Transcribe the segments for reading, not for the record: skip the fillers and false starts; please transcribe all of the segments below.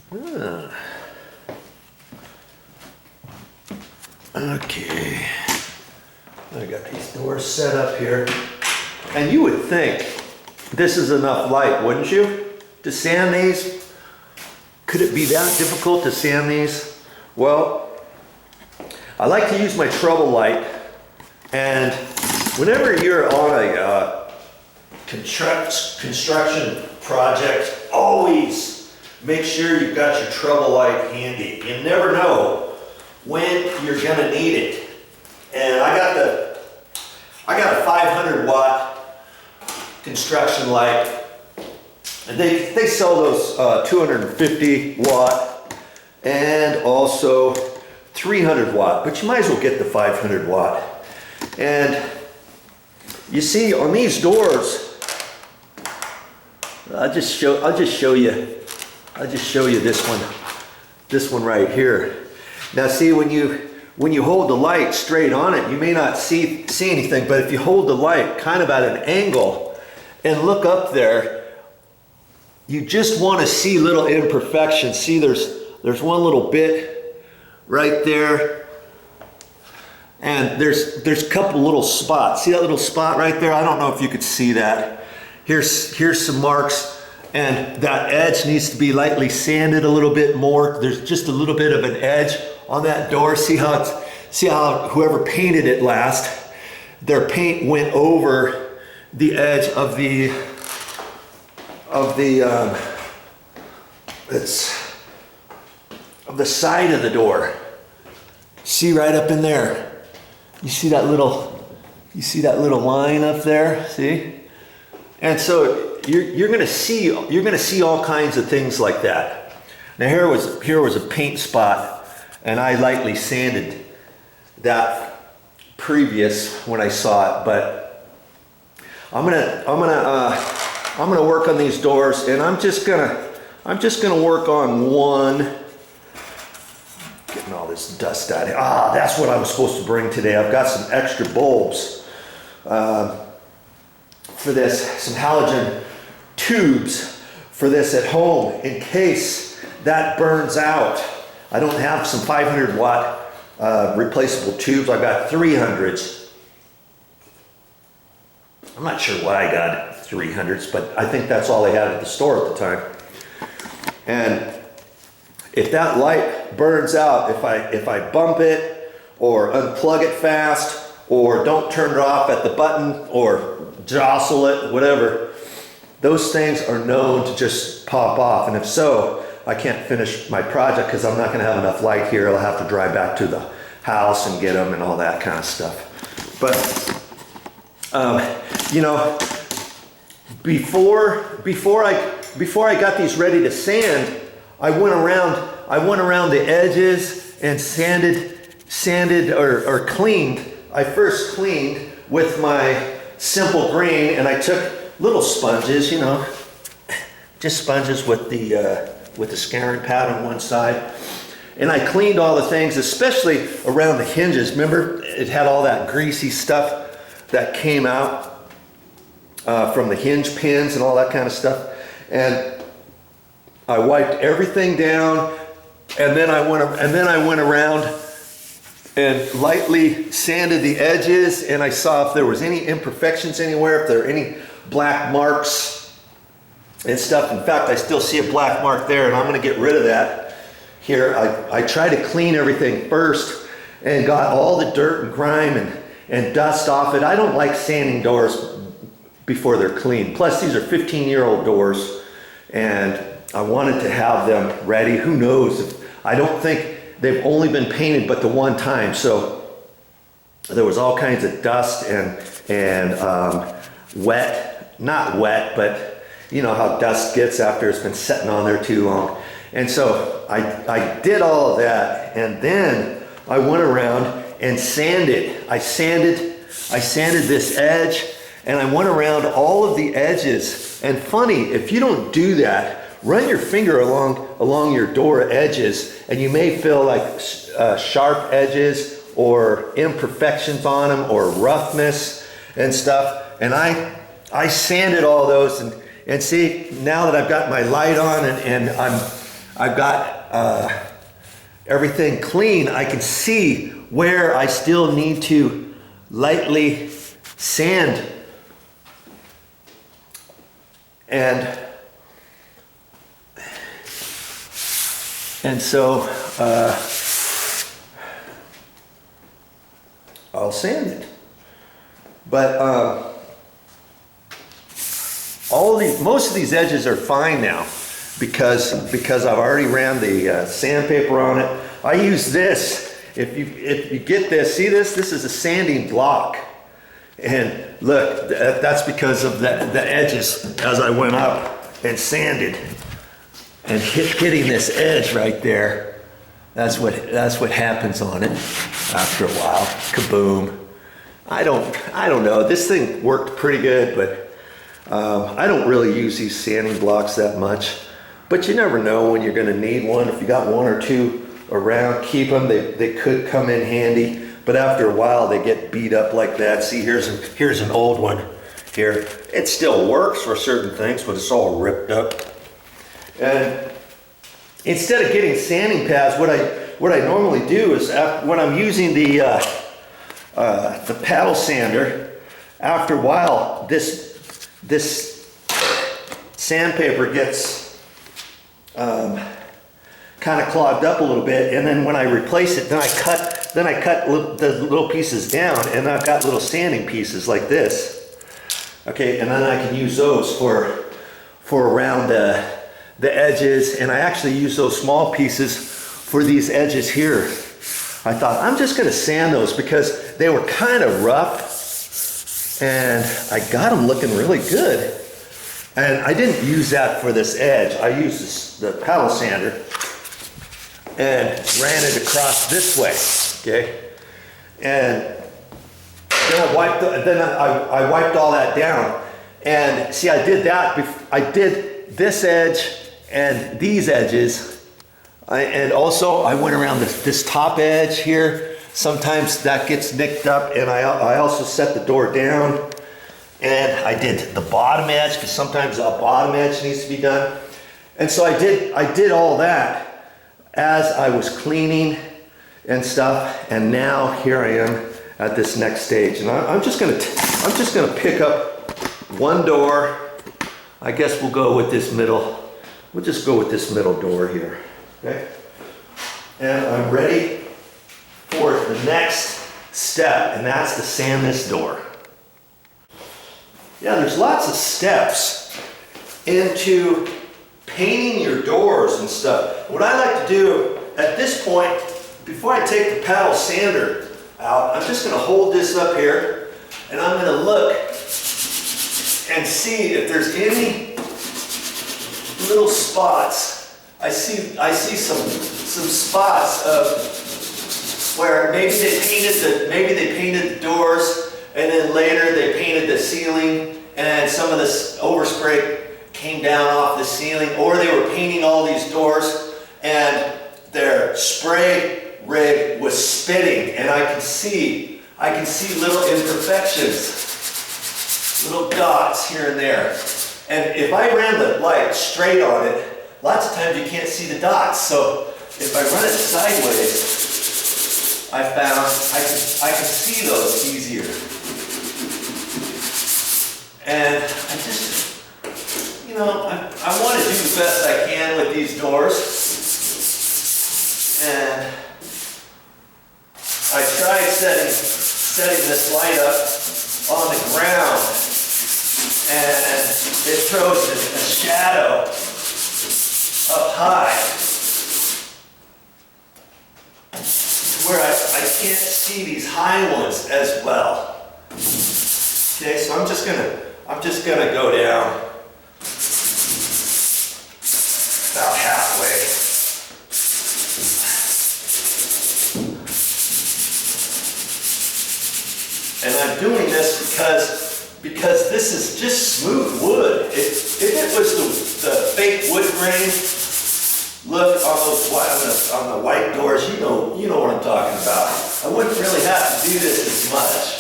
Ah. Okay, I got these doors set up here. And you would think this is enough light, wouldn't you? To sand these? Could it be that difficult to sand these? Well, I like to use my trouble light, and whenever you're on a construction project, always make sure you've got your trouble light handy. You never know when you're gonna need it. And I got a 500 watt construction light, and they sell those 250 watt and also 300 watt, but you might as well get the 500 watt. And you see on these doors, I'll just show you this one right here. Now see, when you hold the light straight on it, you may not see anything, but if you hold the light kind of at an angle and look up there, you just want to see little imperfections. See, there's one little bit right there, and there's a couple little spots. See that little spot right there? I don't know if you could see that. Here's some marks, and that edge needs to be lightly sanded a little bit more. There's just a little bit of an edge on that door. See how whoever painted it last, their paint went over the edge of the side of the door. See right up in there. You see that little line up there? See? And so you're gonna see all kinds of things like that. Now here was a paint spot, and I lightly sanded that previous when I saw it, but I'm gonna work on these doors, and I'm just gonna work on one. Getting all this dust out of here. Ah, that's what I was supposed to bring today. I've got some extra bulbs for this, some halogen tubes for this at home in case that burns out. I don't have some 500 watt replaceable tubes. I got 300s. I'm not sure why I got 300s, but I think that's all they had at the store at the time. And if that light burns out, if I bump it or unplug it fast or don't turn it off at the button or jostle it, whatever, those things are known to just pop off. And if so, I can't finish my project because I'm not going to have enough light here. I'll have to drive back to the house and get them and all that kind of stuff. But you know, before I got these ready to sand, I went around the edges and sanded or cleaned. I first cleaned with my simple green, and I took little sponges, you know, just sponges with the scouring pad on one side, and I cleaned all the things, especially around the hinges. Remember, it had all that greasy stuff that came out from the hinge pins and all that kind of stuff, and I wiped everything down, and then I went around and lightly sanded the edges, and I saw if there was any imperfections anywhere, if there were any black marks and stuff. In fact, I still see a black mark there, and I'm going to get rid of that here. I tried to clean everything first and got all the dirt and grime and dust off it. I don't like sanding doors before they're clean. Plus, these are 15-year-old doors, and I wanted to have them ready. Who knows? I don't think they've only been painted but the one time, so there was all kinds of dust and wet, not wet, but you know how dust gets after it's been sitting on there too long. And so I did all of that, and then I went around and sanded. I sanded this edge, and I went around all of the edges. And funny, if you don't do that, run your finger along your door edges, and you may feel like sharp edges or imperfections on them or roughness and stuff. And I sanded all those, and see, now that I've got my light on and I've got everything clean, I can see where I still need to lightly sand. And so I'll sand it. But most of these edges are fine now because I've already ran the sandpaper on it. I use this. If you get this, see this? This is a sanding block. And look, that's because of the edges as I went up and sanded and hitting this edge right there. That's what happens on it after a while. Kaboom. I don't know. This thing worked pretty good, but I don't really use these sanding blocks that much. But you never know when you're going to need one. If you got one or two around, keep them. They could come in handy. But after a while, they get beat up like that. See, here's an old one here. It still works for certain things, but it's all ripped up. And instead of getting sanding pads, what I normally do is when I'm using the paddle sander, after a while, this sandpaper gets kind of clogged up a little bit, and then when I replace it, then I cut the little pieces down, and I've got little sanding pieces like this. Okay, and then I can use those for around the edges, and I actually use those small pieces for these edges here. I thought I'm just going to sand those because they were kind of rough, and I got them looking really good. And I didn't use that for this edge. I used the paddle sander and ran it across this way, okay? And then I wiped all that down. And see, I did that. I did this edge and these edges. And also I went around this top edge here. Sometimes that gets nicked up, and I also set the door down. And I did the bottom edge, because sometimes the bottom edge needs to be done. And so I did all that as I was cleaning and stuff. And now here I am at this next stage. And I'm just gonna pick up one door. I guess we'll go with this middle. We'll just go with this middle door here, okay? And I'm ready for the next step, and that's to sand this door. Yeah, there's lots of steps into painting your doors and stuff. What I like to do at this point, before I take the paddle sander out, I'm just going to hold this up here, and I'm going to look and see if there's any little spots. I see some spots of where maybe they painted the doors, and then later they painted the ceiling, and some of this overspray came down off the ceiling, or they were painting all these doors and their spray rig was spitting, and I can see little imperfections, little dots here and there. And if I ran the light straight on it, lots of times you can't see the dots. So if I run it sideways, I found I can see those easier. And I just, I want to do the best I can with these doors. And I tried setting this light up on the ground, and it throws a shadow up high to where I can't see these high ones as well. Okay, so I'm just gonna go down about halfway. And I'm doing this because this is just smooth wood. If it was the fake wood grain look on the white doors, you know what I'm talking about. I wouldn't really have to do this as much.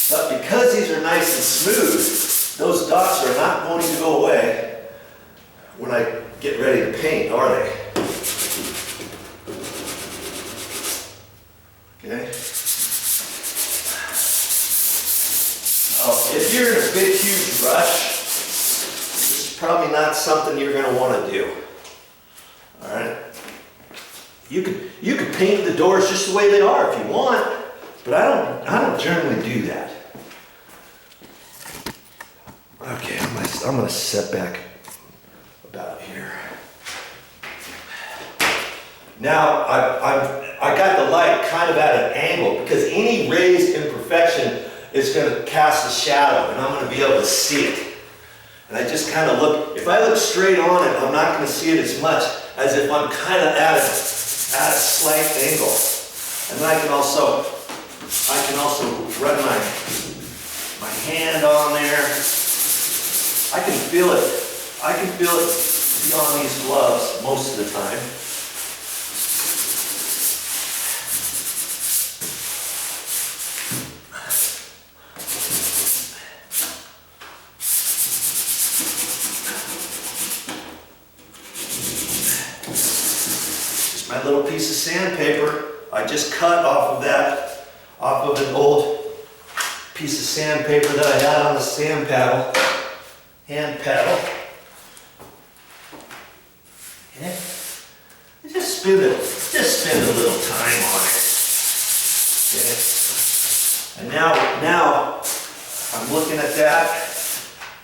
But because these are nice and smooth, those dots are not going to go away when I get ready to paint, are they? something you're gonna wanna do. All right? You could paint the doors just the way they are if you want, but I don't generally do that. Okay, I'm gonna set back about here. Now I got the light kind of at an angle because any raised imperfection is going to cast a shadow, and I'm going to be able to see it. And I just kind of look. If I look straight on it, I'm not going to see it as much as if I'm kind of at a slight angle. And then I can also run my hand on there. I can feel it. I can feel it beyond these gloves most of the time. Just my little piece of sandpaper. I just cut off of an old piece of sandpaper that I had on the sand paddle. Hand paddle. Okay. Just spend a little time on it. Okay. And now I'm looking at that,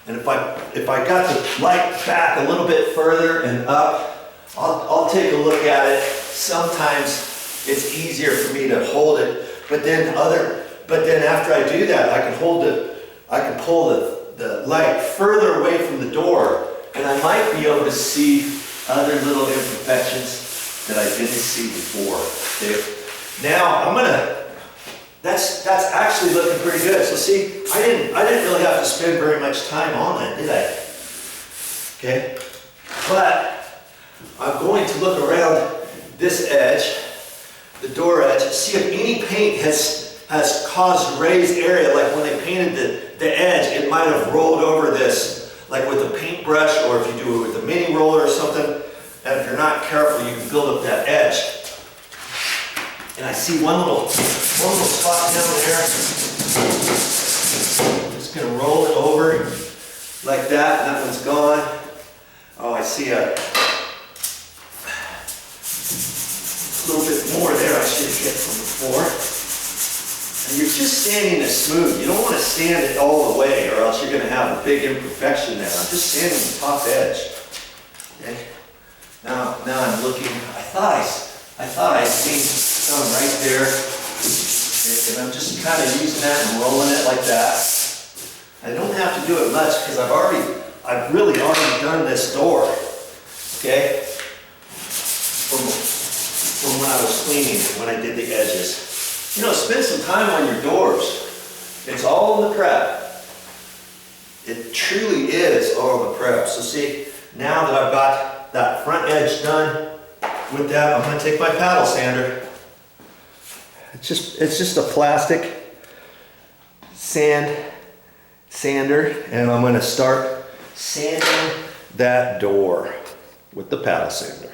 and if I got the light back a little bit further and up, I'll take a look at it. Sometimes it's easier for me to hold it, but then after I do that, I can pull the light further away from the door, and I might be able to see other little imperfections that I didn't see before. Okay. Now that's actually looking pretty good. So see, I didn't really have to spend very much time on that, did I? Okay. But I'm going to look around this edge, the door edge, see if any paint has caused raised area, like when they painted the edge, it might have rolled over this, like with a paintbrush, or if you do it with a mini roller or something, and if you're not careful, you can build up that edge. And I see one little spot down there. I'm just gonna roll it over like that, and that one's gone. Oh, I see a little bit more there I should have hit from before. And you're just sanding it smooth. You don't want to sand it all the way, or else you're going to have a big imperfection there. I'm just sanding the top edge. Okay. Now I'm looking. I thought I seen some right there, okay, and I'm just kind of using that and rolling it like that. I don't have to do it much because I've really already done this door. Okay. From when I was cleaning, when I did the edges. You know, spend some time on your doors. It's all in the prep. It truly is all in the prep. So see, now that I've got that front edge done, with that, I'm going to take my paddle sander. It's just a plastic sander, and I'm going to start sanding that door with the paddle sander.